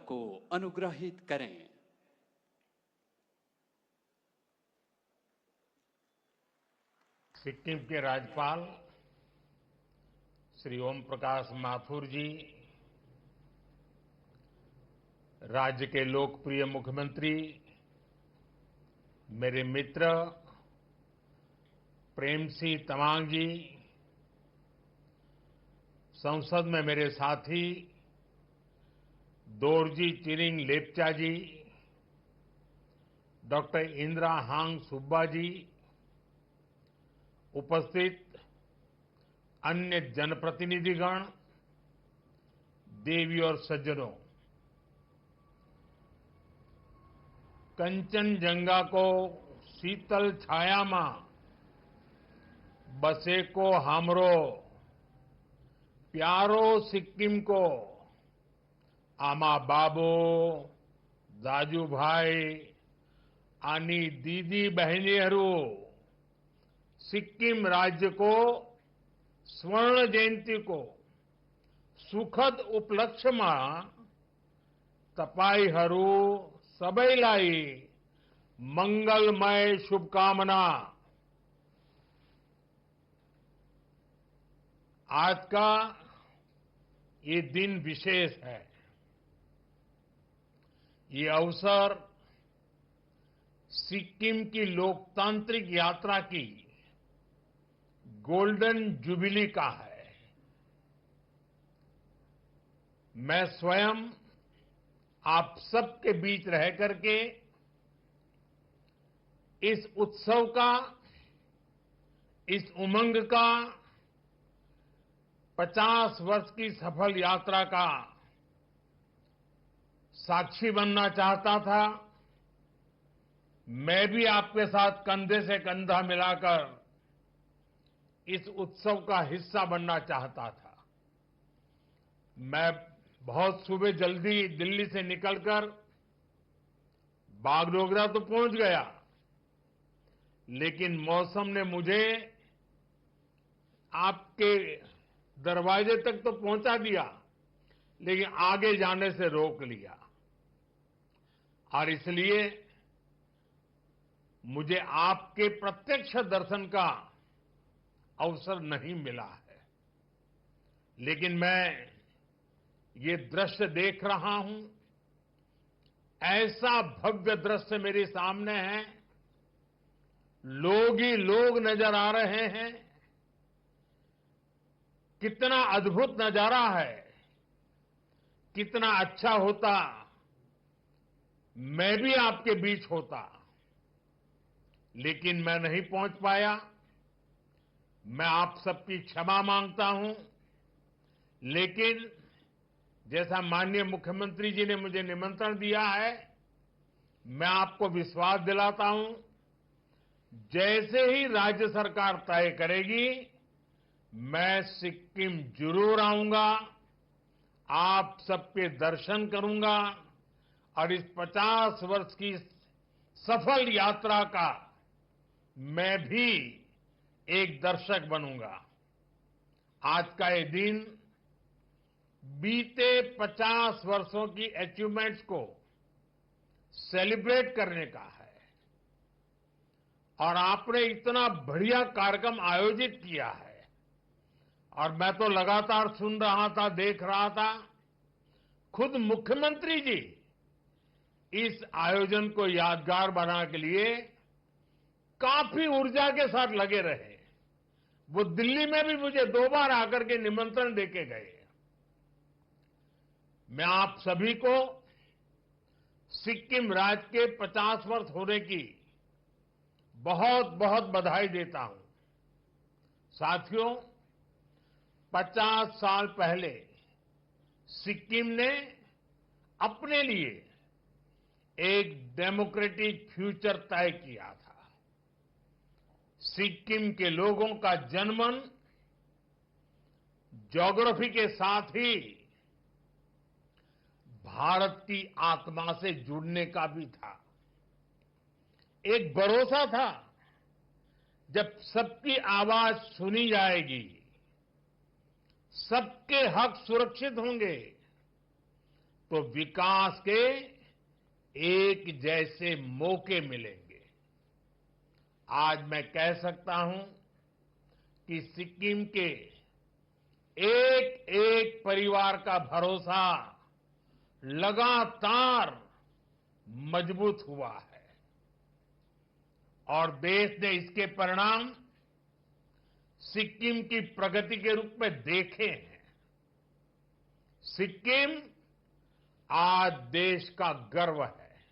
को अनुग्रहित करें। सिक्किम के राज्यपाल श्री ओम प्रकाश माथुर जी, राज्य के लोकप्रिय मुख्यमंत्री, मेरे मित्र प्रेम सिंह तमांग जी, संसद में मेरे साथी दोरजी चिरिंग लेप्चा जी, डॉक्टर इंदिरा हांग सुब्बा जी, उपस्थित अन्य जनप्रतिनिधिगण, देवी और सज्जनों, कंचनजंगा को शीतल छाया में बसे को हमरो प्यारो सिक्किम को आमा बाबो दाजू भाई आनी दीदी बहनीहरू सिक्किम राज्य को स्वर्ण जयंती को सुखद उपलक्ष्य में तपाईहरू सबैलाई मंगलमय शुभकामना। आज का ये दिन विशेष है। ये अवसर सिक्किम की लोकतांत्रिक यात्रा की गोल्डन जुबिली का है। मैं स्वयं आप सबके बीच रह करके इस उत्सव का, इस उमंग का, 50 वर्ष की सफल यात्रा का साक्षी बनना चाहता था। मैं भी आपके साथ कंधे से कंधा मिलाकर इस उत्सव का हिस्सा बनना चाहता था। मैं बहुत सुबह जल्दी दिल्ली से निकलकर बागडोगरा तो पहुंच गया, लेकिन मौसम ने मुझे आपके दरवाजे तक तो पहुंचा दिया, लेकिन आगे जाने से रोक लिया। और इसलिए मुझे आपके प्रत्यक्ष दर्शन का अवसर नहीं मिला है। लेकिन मैं ये दृश्य देख रहा हूं, ऐसा भव्य दृश्य मेरे सामने है, लोग ही लोग नजर आ रहे हैं। कितना अद्भुत नजारा है। कितना अच्छा होता मैं भी आपके बीच होता, लेकिन मैं नहीं पहुंच पाया। मैं आप सबकी क्षमा मांगता हूं। लेकिन जैसा माननीय मुख्यमंत्री जी ने मुझे निमंत्रण दिया है, मैं आपको विश्वास दिलाता हूं, जैसे ही राज्य सरकार तय करेगी, मैं सिक्किम जरूर आऊंगा, आप सबके दर्शन करूंगा और इस 50 वर्ष की सफल यात्रा का मैं भी एक दर्शक बनूंगा। आज का ये दिन बीते 50 वर्षों की अचीवमेंट्स को सेलिब्रेट करने का है। और आपने इतना बढ़िया कार्यक्रम आयोजित किया है, और मैं तो लगातार सुन रहा था, देख रहा था। खुद मुख्यमंत्री जी इस आयोजन को यादगार बनाने के लिए काफी ऊर्जा के साथ लगे रहे। वो दिल्ली में भी मुझे 2 बार आकर के निमंत्रण देके गए। मैं आप सभी को सिक्किम राज्य के 50 वर्ष होने की बहुत बहुत बधाई देता हूं। साथियों, 50 साल पहले सिक्किम ने अपने लिए एक डेमोक्रेटिक फ्यूचर तय किया था। सिक्किम के लोगों का जनमन ज्योग्राफी के साथ ही भारत की आत्मा से जुड़ने का भी था। एक भरोसा था, जब सबकी आवाज सुनी जाएगी, सबके हक सुरक्षित होंगे, तो विकास के एक जैसे मौके मिलेंगे। आज मैं कह सकता हूं कि सिक्किम के एक एक परिवार का भरोसा लगातार मजबूत हुआ है और देश ने इसके परिणाम सिक्किम की प्रगति के रूप में देखे हैं। सिक्किम आज देश का गर्व है।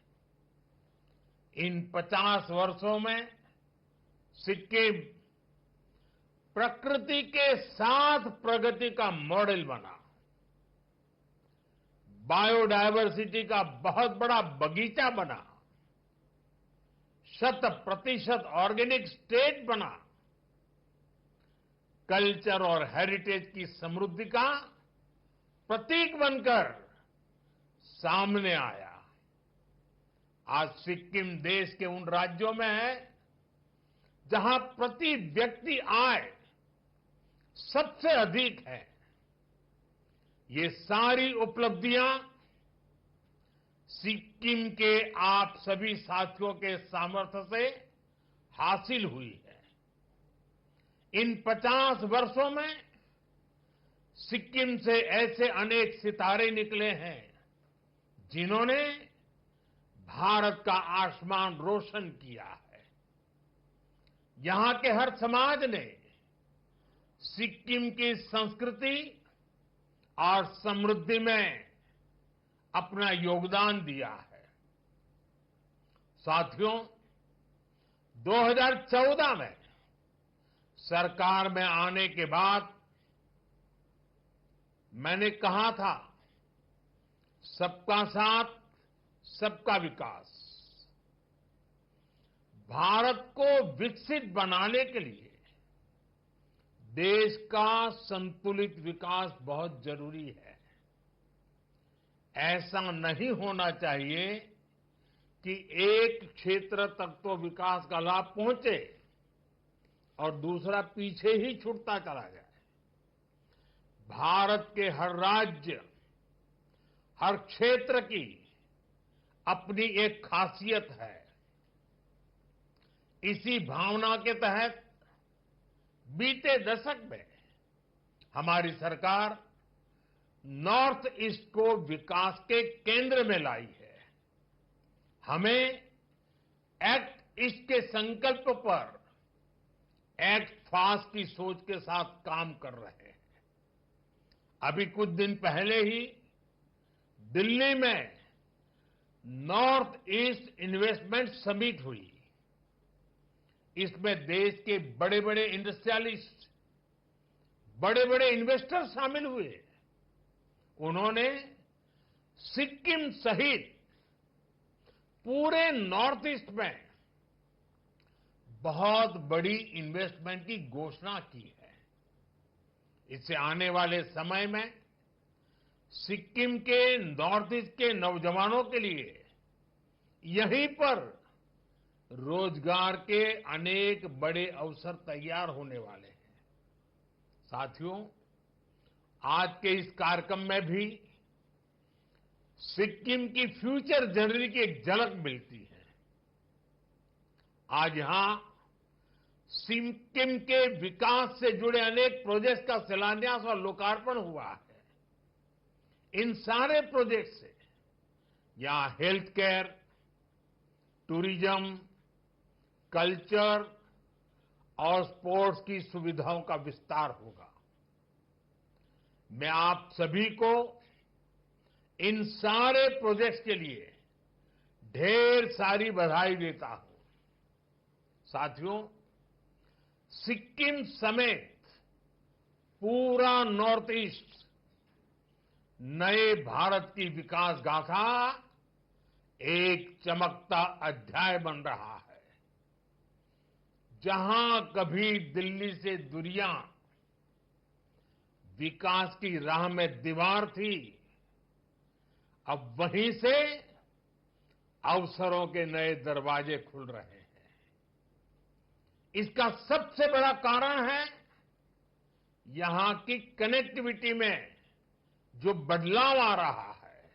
इन 50 वर्षों में सिक्किम प्रकृति के साथ प्रगति का मॉडल बना, बायोडायवर्सिटी का बहुत बड़ा बगीचा बना, 100% ऑर्गेनिक स्टेट बना, कल्चर और हेरिटेज की समृद्धि का प्रतीक बनकर सामने आया। आज सिक्किम देश के उन राज्यों में है जहां प्रति व्यक्ति आय सबसे अधिक है। ये सारी उपलब्धियां सिक्किम के आप सभी साथियों के सामर्थ्य से हासिल हुई है। इन 50 वर्षों में सिक्किम से ऐसे अनेक सितारे निकले हैं जिन्होंने भारत का आसमान रोशन किया है। यहां के हर समाज ने सिक्किम की संस्कृति और समृद्धि में अपना योगदान दिया है। साथियों, 2014 में सरकार में आने के बाद मैंने कहा था, सबका साथ सबका विकास। भारत को विकसित बनाने के लिए देश का संतुलित विकास बहुत जरूरी है। ऐसा नहीं होना चाहिए कि एक क्षेत्र तक तो विकास का लाभ पहुंचे और दूसरा पीछे ही छूटता चला जाए। भारत के हर राज्य, हर क्षेत्र की अपनी एक खासियत है। इसी भावना के तहत बीते दशक में हमारी सरकार नॉर्थ ईस्ट को विकास के केंद्र में लाई है। हमें एक्ट ईस्ट के संकल्प पर एक्ट फास्ट की सोच के साथ काम कर रहे हैं। अभी कुछ दिन पहले ही दिल्ली में नॉर्थ ईस्ट इन्वेस्टमेंट समिट हुई। इसमें देश के बड़े बड़े इंडस्ट्रियलिस्ट, बड़े बड़े इन्वेस्टर शामिल हुए। उन्होंने सिक्किम सहित पूरे नॉर्थ ईस्ट में बहुत बड़ी इन्वेस्टमेंट की घोषणा की है। इससे आने वाले समय में सिक्किम के नॉर्थ ईस्ट के नौजवानों के लिए यहीं पर रोजगार के अनेक बड़े अवसर तैयार होने वाले हैं। साथियों, आज के इस कार्यक्रम में भी सिक्किम की फ्यूचर जर्नी की एक झलक मिलती है। आज यहां सिक्किम के विकास से जुड़े अनेक प्रोजेक्ट्स का शिलान्यास और लोकार्पण हुआ है। इन सारे प्रोजेक्ट से यहां हेल्थ केयर, टूरिज्म, कल्चर और स्पोर्ट्स की सुविधाओं का विस्तार होगा। मैं आप सभी को इन सारे प्रोजेक्ट्स के लिए ढेर सारी बधाई देता हूं। साथियों, सिक्किम समेत पूरा नॉर्थ ईस्ट नए भारत की विकास गाथा एक चमकता अध्याय बन रहा है। जहां कभी दिल्ली से दूरियां विकास की राह में दीवार थी, अब वहीं से अवसरों के नए दरवाजे खुल रहे हैं। इसका सबसे बड़ा कारण है यहां की कनेक्टिविटी में जो बदलाव आ रहा है।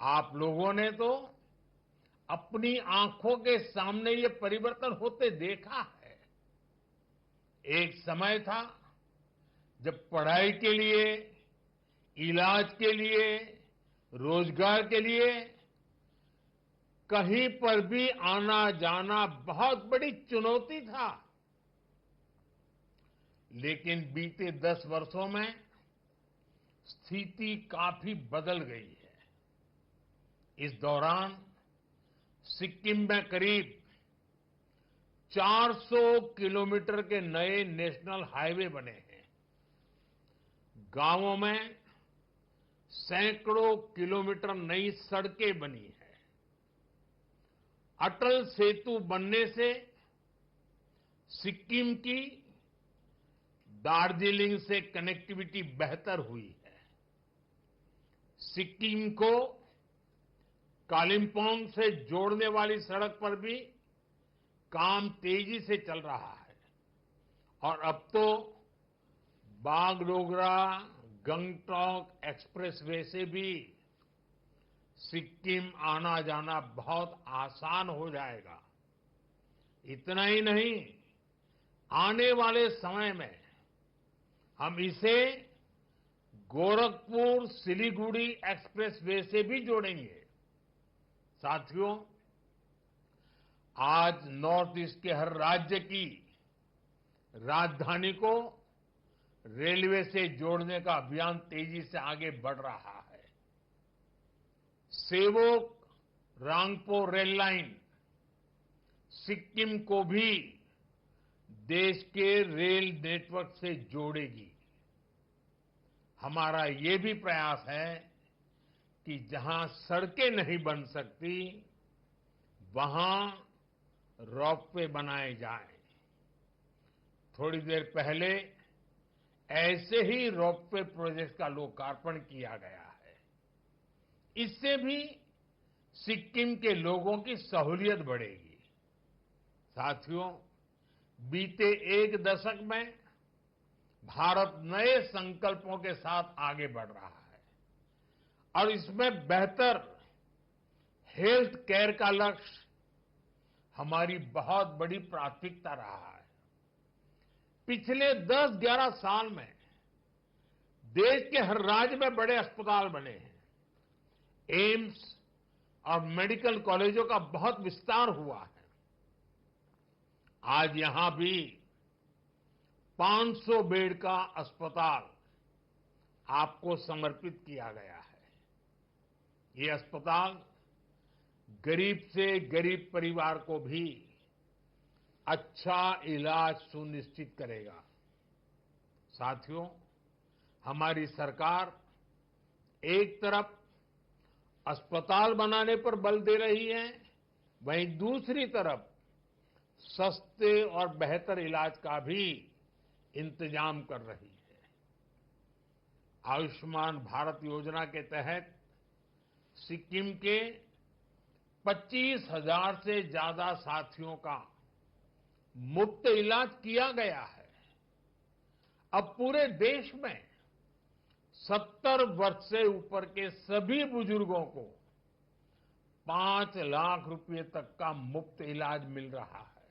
आप लोगों ने तो अपनी आंखों के सामने ये परिवर्तन होते देखा है। एक समय था जब पढ़ाई के लिए, इलाज के लिए, रोजगार के लिए कहीं पर भी आना जाना बहुत बड़ी चुनौती था। लेकिन बीते 10 वर्षों में स्थिति काफी बदल गई है। इस दौरान सिक्किम में करीब 400 किलोमीटर के नए नेशनल हाईवे बने हैं। गांवों में सैकड़ों किलोमीटर नई सड़कें बनी हैं। अटल सेतु बनने से सिक्किम की दार्जिलिंग से कनेक्टिविटी बेहतर हुई है। सिक्किम को कालिम्पोंग से जोड़ने वाली सड़क पर भी काम तेजी से चल रहा है और अब तो बागडोगरा गंगटोक एक्सप्रेसवे से भी सिक्किम आना जाना बहुत आसान हो जाएगा। इतना ही नहीं, आने वाले समय में हम इसे गोरखपुर सिलीगुड़ी एक्सप्रेसवे से भी जोड़ेंगे। साथियों, आज नॉर्थ ईस्ट के हर राज्य की राजधानी को रेलवे से जोड़ने का अभियान तेजी से आगे बढ़ रहा है। सेवोक रांगपो रेल लाइन सिक्किम को भी देश के रेल नेटवर्क से जोड़ेगी। हमारा ये भी प्रयास है कि जहां सड़कें नहीं बन सकती, वहां रोपवे बनाए जाएं। थोड़ी देर पहले ऐसे ही रोपवे प्रोजेक्ट का लोकार्पण किया गया है। इससे भी सिक्किम के लोगों की सहूलियत बढ़ेगी। साथियों, बीते एक दशक में भारत नए संकल्पों के साथ आगे बढ़ रहा है और इसमें बेहतर हेल्थ केयर का लक्ष्य हमारी बहुत बड़ी प्राथमिकता रहा है। पिछले 10-11 साल में देश के हर राज्य में बड़े अस्पताल बने हैं। एम्स और मेडिकल कॉलेजों का बहुत विस्तार हुआ है। आज यहां भी 500 बेड का अस्पताल आपको समर्पित किया गया है। ये अस्पताल गरीब से गरीब परिवार को भी अच्छा इलाज सुनिश्चित करेगा। साथियों, हमारी सरकार एक तरफ अस्पताल बनाने पर बल दे रही है, वहीं दूसरी तरफ सस्ते और बेहतर इलाज का भी इंतजाम कर रही है। आयुष्मान भारत योजना के तहत सिक्किम के 25,000 से ज्यादा साथियों का मुफ्त इलाज किया गया है। अब पूरे देश में 70 वर्ष से ऊपर के सभी बुजुर्गों को 5 लाख रुपए तक का मुफ्त इलाज मिल रहा है।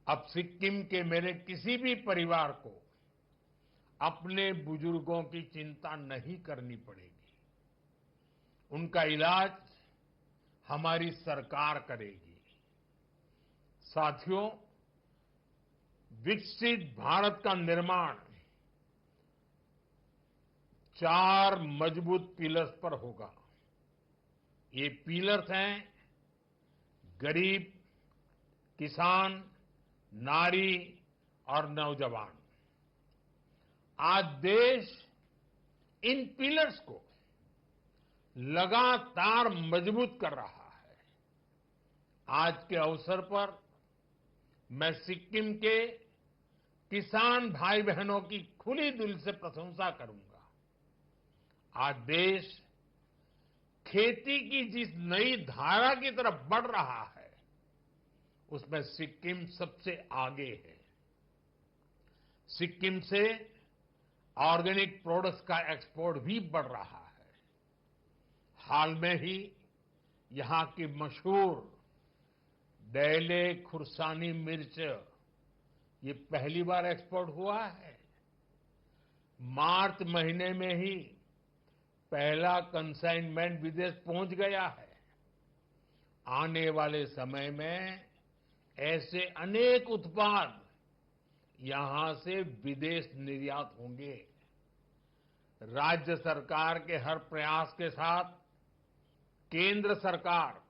अब सिक्किम के मेरे किसी भी परिवार को अपने बुजुर्गों की चिंता नहीं करनी पड़ेगी। उनका इलाज हमारी सरकार करेगी। साथियों, विकसित भारत का निर्माण 4 मजबूत पिलर्स पर होगा। ये पिलर्स हैं गरीब, किसान, नारी और नौजवान। आज देश इन पिलर्स को लगातार मजबूत कर रहा है। आज के अवसर पर मैं सिक्किम के किसान भाई बहनों की खुली दिल से प्रशंसा करूंगा। आज देश खेती की जिस नई धारा की तरफ बढ़ रहा है, उसमें सिक्किम सबसे आगे है। सिक्किम से ऑर्गेनिक प्रोडक्ट्स का एक्सपोर्ट भी बढ़ रहा है। हाल में ही यहां की मशहूर डैले खुरसानी मिर्च ये पहली बार एक्सपोर्ट हुआ है। मार्च महीने में ही पहला कंसाइनमेंट विदेश पहुंच गया है। आने वाले समय में ऐसे अनेक उत्पाद यहां से विदेश निर्यात होंगे। राज्य सरकार के हर प्रयास के साथ केंद्र सरकार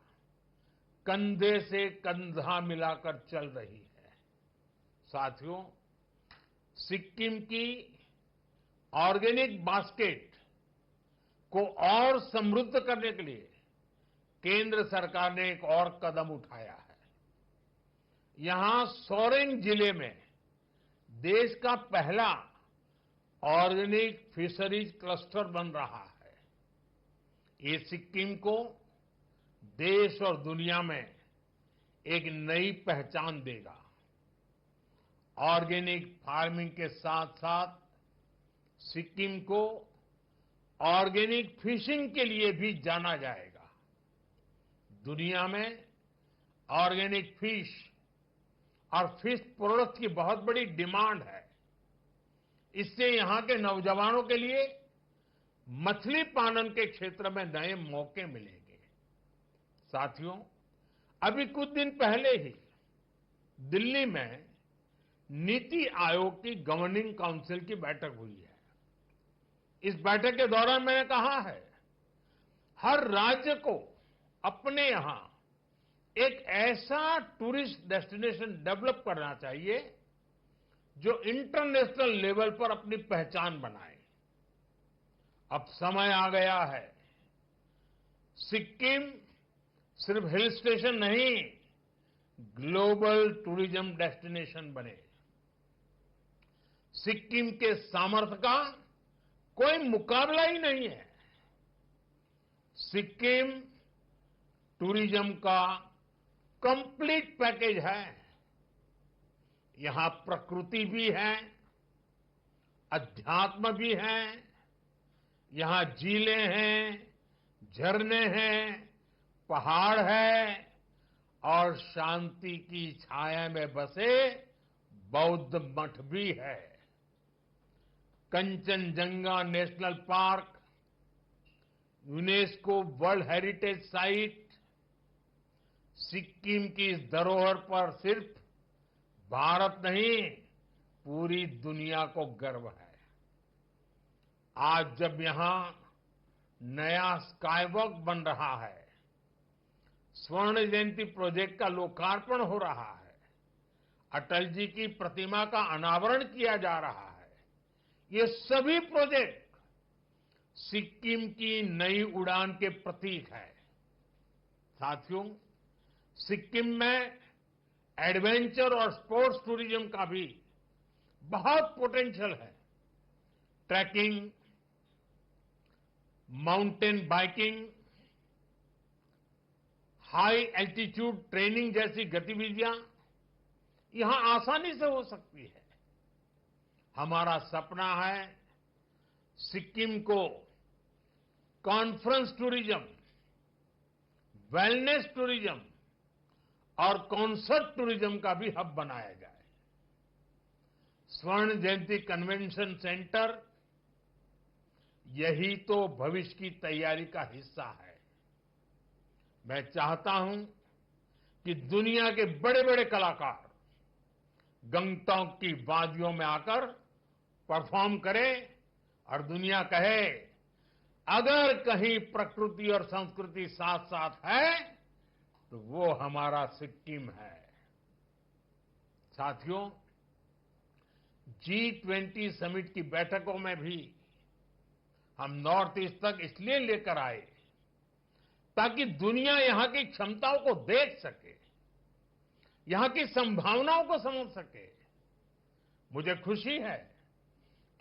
कंधे से कंधा मिलाकर चल रही है। साथियों, सिक्किम की ऑर्गेनिक बास्केट को और समृद्ध करने के लिए केंद्र सरकार ने एक और कदम उठाया है। यहां सोरेंग जिले में देश का पहला ऑर्गेनिक फिशरीज क्लस्टर बन रहा है। ये सिक्किम को देश और दुनिया में एक नई पहचान देगा। ऑर्गेनिक फार्मिंग के साथ साथ सिक्किम को ऑर्गेनिक फिशिंग के लिए भी जाना जाएगा। दुनिया में ऑर्गेनिक फिश और फिश प्रोडक्ट्स की बहुत बड़ी डिमांड है। इससे यहां के नौजवानों के लिए मछली पालन के क्षेत्र में नए मौके मिलेंगे। साथियों, अभी कुछ दिन पहले ही दिल्ली में नीति आयोग की गवर्निंग काउंसिल की बैठक हुई है। इस बैठक के दौरान मैंने कहा है, हर राज्य को अपने यहां एक ऐसा टूरिस्ट डेस्टिनेशन डेवलप करना चाहिए जो इंटरनेशनल लेवल पर अपनी पहचान बनाए। अब समय आ गया है, सिक्किम सिर्फ हिल स्टेशन नहीं, ग्लोबल टूरिज्म डेस्टिनेशन बने। सिक्किम के सामर्थ्य का कोई मुकाबला ही नहीं है। सिक्किम टूरिज्म का कंप्लीट पैकेज है। यहां प्रकृति भी है, अध्यात्म भी है, यहां झीलें हैं, झरने हैं, पहाड़ है और शांति की छाया में बसे बौद्ध मठ भी है। Kanchenjunga national park, UNESCO world heritage site, Sikkim की इस धरोहर पर सिर्फ भारत नहीं, पूरी दुनिया को गर्व है। आज जब यहां नया स्काईवॉक बन रहा है, स्वर्ण जयंती प्रोजेक्ट का लोकार्पण हो रहा है, अटल जी की प्रतिमा का अनावरण किया जा रहा है, ये सभी प्रोजेक्ट सिक्किम की नई उड़ान के प्रतीक है। साथियों, सिक्किम में एडवेंचर और स्पोर्ट्स टूरिज्म का भी बहुत पोटेंशियल है। Trekking, mountain biking, high altitude training जैसी गतिविधियां यहां आसानी से हो सकती है। हमारा सपना है सिक्किम को कॉन्फ्रेंस टूरिज्म, वेलनेस टूरिज्म और कॉन्सर्ट टूरिज्म का भी हब बनाया जाए। स्वर्ण जयंती कन्वेंशन सेंटर यही तो भविष्य की तैयारी का हिस्सा है। मैं चाहता हूं कि दुनिया के बड़े बड़े कलाकार गंगटोक की वादियों में आकर परफॉर्म करें और दुनिया कहे, अगर कहीं प्रकृति और संस्कृति साथ साथ है तो वो हमारा सिक्किम है। साथियों, G20 समिट की बैठकों में भी हम नॉर्थ ईस्ट तक इसलिए लेकर आए ताकि दुनिया यहां की क्षमताओं को देख सके, यहां की संभावनाओं को समझ सके। मुझे खुशी है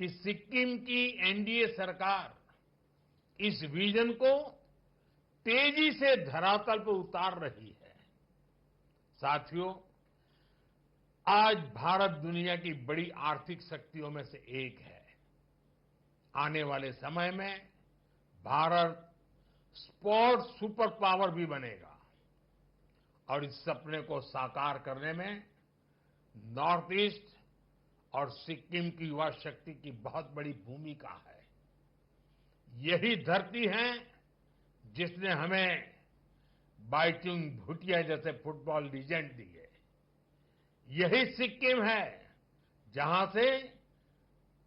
कि सिक्किम की एनडीए सरकार इस विजन को तेजी से धरातल पर उतार रही है। साथियों, आज भारत दुनिया की बड़ी आर्थिक शक्तियों में से एक है। आने वाले समय में भारत स्पोर्ट्स सुपर पावर भी बनेगा और इस सपने को साकार करने में नॉर्थ ईस्ट और सिक्किम की युवा शक्ति की बहुत बड़ी भूमिका है। यही धरती है जिसने हमें बाइचुंग भूटिया जैसे फुटबॉल लीजेंड दिए। यही सिक्किम है जहां से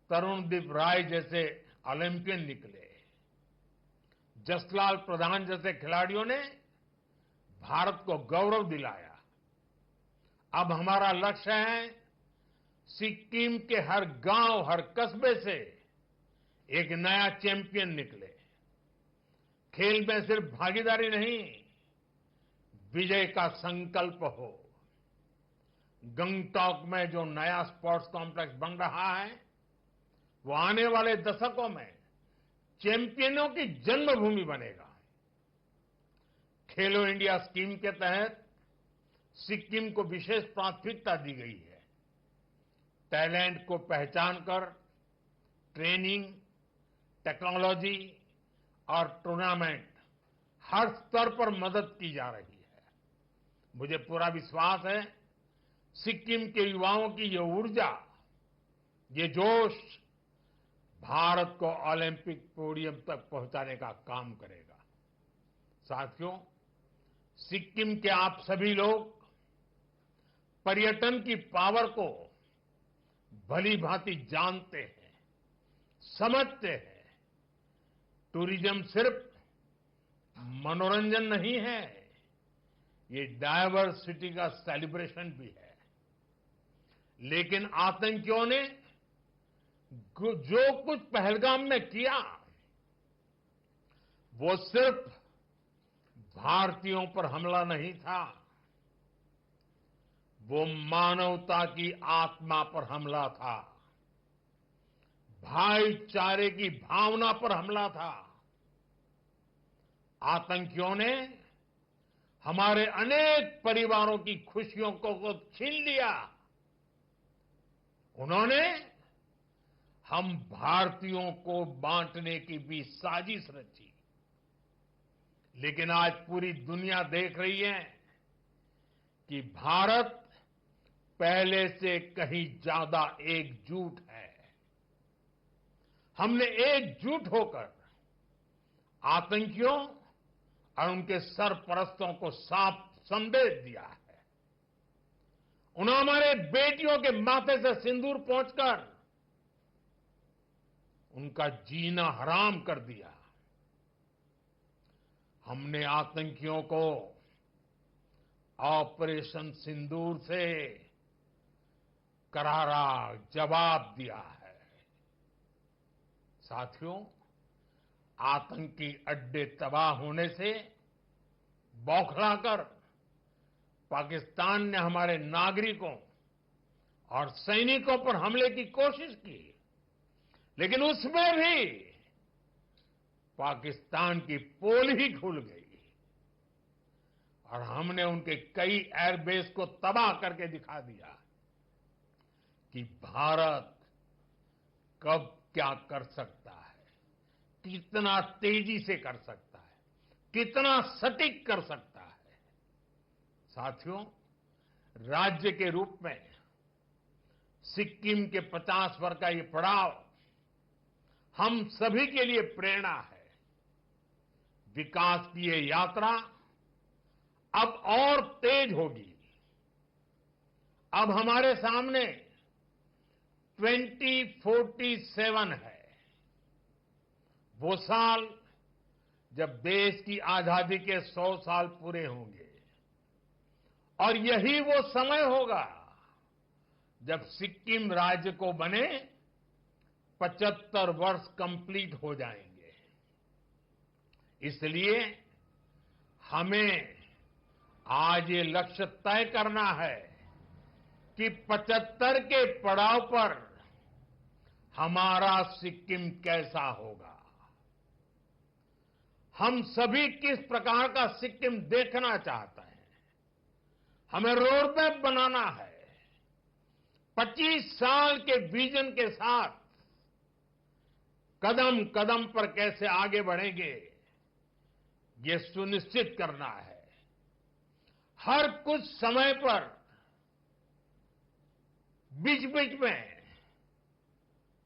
तरुणदीप राय जैसे ओलंपियन निकले। जसलाल प्रधान जैसे खिलाड़ियों ने भारत को गौरव दिलाया। अब हमारा लक्ष्य है सिक्किम के हर गांव, हर कस्बे से एक नया चैंपियन निकले। खेल में सिर्फ भागीदारी नहीं, विजय का संकल्प हो। गंगटॉक में जो नया स्पोर्ट्स कॉम्प्लेक्स बन रहा है, वो आने वाले दशकों में चैंपियनों की जन्मभूमि बनेगा। खेलो इंडिया स्कीम के तहत सिक्किम को विशेष प्राथमिकता दी गई है। टैलेंट को पहचान कर ट्रेनिंग, टेक्नोलॉजी और टूर्नामेंट हर स्तर पर मदद की जा रही है। मुझे पूरा विश्वास है सिक्किम के युवाओं की ये ऊर्जा, ये जोश भारत को ओलंपिक पोडियम तक पहुंचाने का काम करेगा। साथियों, सिक्किम के आप सभी लोग पर्यटन की पावर को भली भांति जानते हैं, समझते हैं। टूरिज्म सिर्फ मनोरंजन नहीं है, ये डायवर्सिटी का सेलिब्रेशन भी है। लेकिन आतंकियों ने जो कुछ पहलगाम में किया, वो सिर्फ भारतीयों पर हमला नहीं था, वो मानवता की आत्मा पर हमला था, भाईचारे की भावना पर हमला था। आतंकियों ने हमारे अनेक परिवारों की खुशियों को छीन लिया। उन्होंने हम भारतीयों को बांटने की भी साजिश रची। लेकिन आज पूरी दुनिया देख रही है कि भारत पहले से कहीं ज्यादा एकजुट है। हमने एकजुट होकर आतंकियों और उनके सरपरस्तों को साफ संदेश दिया है। उन्होंने हमारे बेटियों के माथे से सिंदूर पोंछकर उनका जीना हराम कर दिया। हमने आतंकियों को ऑपरेशन सिंदूर से करारा जवाब दिया है। साथियों, आतंकी अड्डे तबाह होने से बौखलाकर पाकिस्तान ने हमारे नागरिकों और सैनिकों पर हमले की कोशिश की, लेकिन उसमें भी पाकिस्तान की पोल ही खुल गई और हमने उनके कई एयरबेस को तबाह करके दिखा दिया कि भारत कब क्या कर सकता है, कितना तेजी से कर सकता है, कितना सटीक कर सकता है। साथियों, राज्य के रूप में सिक्किम के 50 वर्ष का ये पड़ाव हम सभी के लिए प्रेरणा है। विकास की ये यात्रा अब और तेज होगी। अब हमारे सामने 2047 है, वो साल जब देश की आजादी के 100 साल पूरे होंगे और यही वो समय होगा जब सिक्किम राज्य को बने 75 वर्ष कंप्लीट हो जाएंगे। इसलिए हमें आज ये लक्ष्य तय करना है कि 75 के पड़ाव पर हमारा सिक्किम कैसा होगा। हम सभी किस प्रकार का सिक्किम देखना चाहते हैं। हमें रोड मैप बनाना है। 25 साल के विजन के साथ कदम कदम पर कैसे आगे बढ़ेंगे, ये सुनिश्चित करना है, हर कुछ समय पर बीच बीच में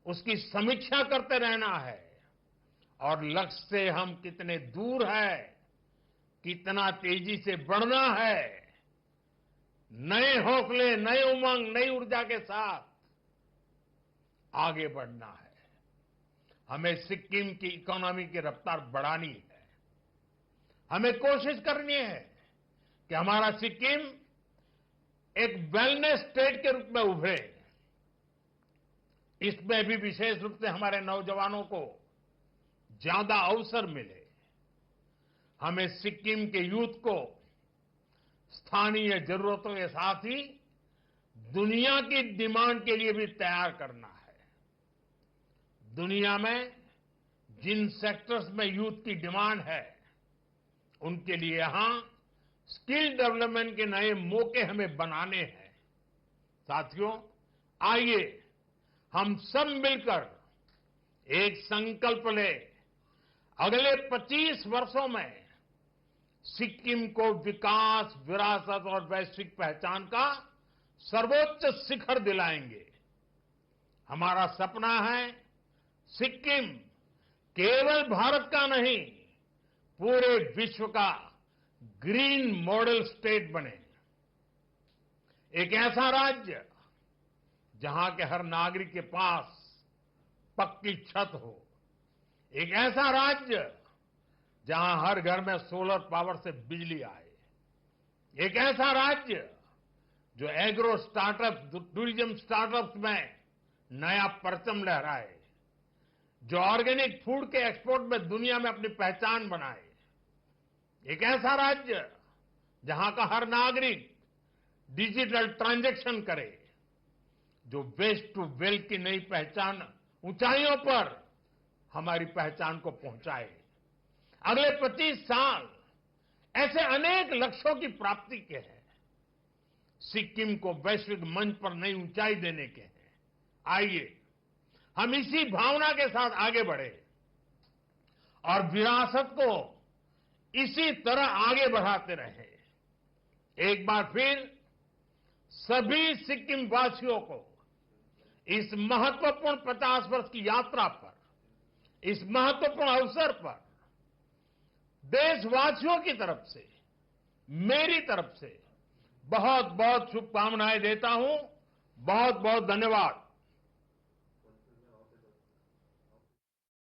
उसकी समीक्षा करते रहना है और लक्ष्य से हम कितने दूर है, कितना तेजी से बढ़ना है, नए हौसले, नए उमंग, नई ऊर्जा के साथ आगे बढ़ना है। हमें सिक्किम की इकोनॉमी की रफ्तार बढ़ानी है। हमें कोशिश करनी है कि हमारा सिक्किम एक वेलनेस स्टेट के रूप में उभरे। इसमें भी विशेष रूप से हमारे नौजवानों को ज्यादा अवसर मिले। हमें सिक्किम के यूथ को स्थानीय जरूरतों के साथ ही दुनिया की डिमांड के लिए भी तैयार करना है। दुनिया में जिन सेक्टर्स में यूथ की डिमांड है, उनके लिए यहां स्किल डेवलपमेंट के नए मौके हमें बनाने हैं। साथियों, आइए हम सब मिलकर एक संकल्प लें, अगले 25 वर्षों में सिक्किम को विकास, विरासत और वैश्विक पहचान का सर्वोच्च शिखर दिलाएंगे। हमारा सपना है सिक्किम केवल भारत का नहीं, पूरे विश्व का ग्रीन मॉडल स्टेट बने। एक ऐसा राज्य जहां के हर नागरिक के पास पक्की छत हो, एक ऐसा राज्य जहां हर घर में सोलर पावर से बिजली आए, एक ऐसा राज्य जो एग्रो स्टार्टअप, टूरिज्म स्टार्टअप्स में नया परचम लहराए, जो ऑर्गेनिक फूड के एक्सपोर्ट में दुनिया में अपनी पहचान बनाए, एक ऐसा राज्य जहां का हर नागरिक डिजिटल ट्रांजैक्शन करे, जो वेस्ट टू वेल्थ की नई पहचान ऊंचाइयों पर हमारी पहचान को पहुंचाए। अगले 25 साल ऐसे अनेक लक्ष्यों की प्राप्ति के हैं, सिक्किम को वैश्विक मंच पर नई ऊंचाई देने के हैं। आइए हम इसी भावना के साथ आगे बढ़े और विरासत को इसी तरह आगे बढ़ाते रहे। एक बार फिर सभी सिक्किम वासियों को इस महत्वपूर्ण 50 वर्ष की यात्रा पर, इस महत्वपूर्ण अवसर पर देशवासियों की तरफ से, मेरी तरफ से बहुत बहुत शुभकामनाएं देता हूं। बहुत बहुत धन्यवाद।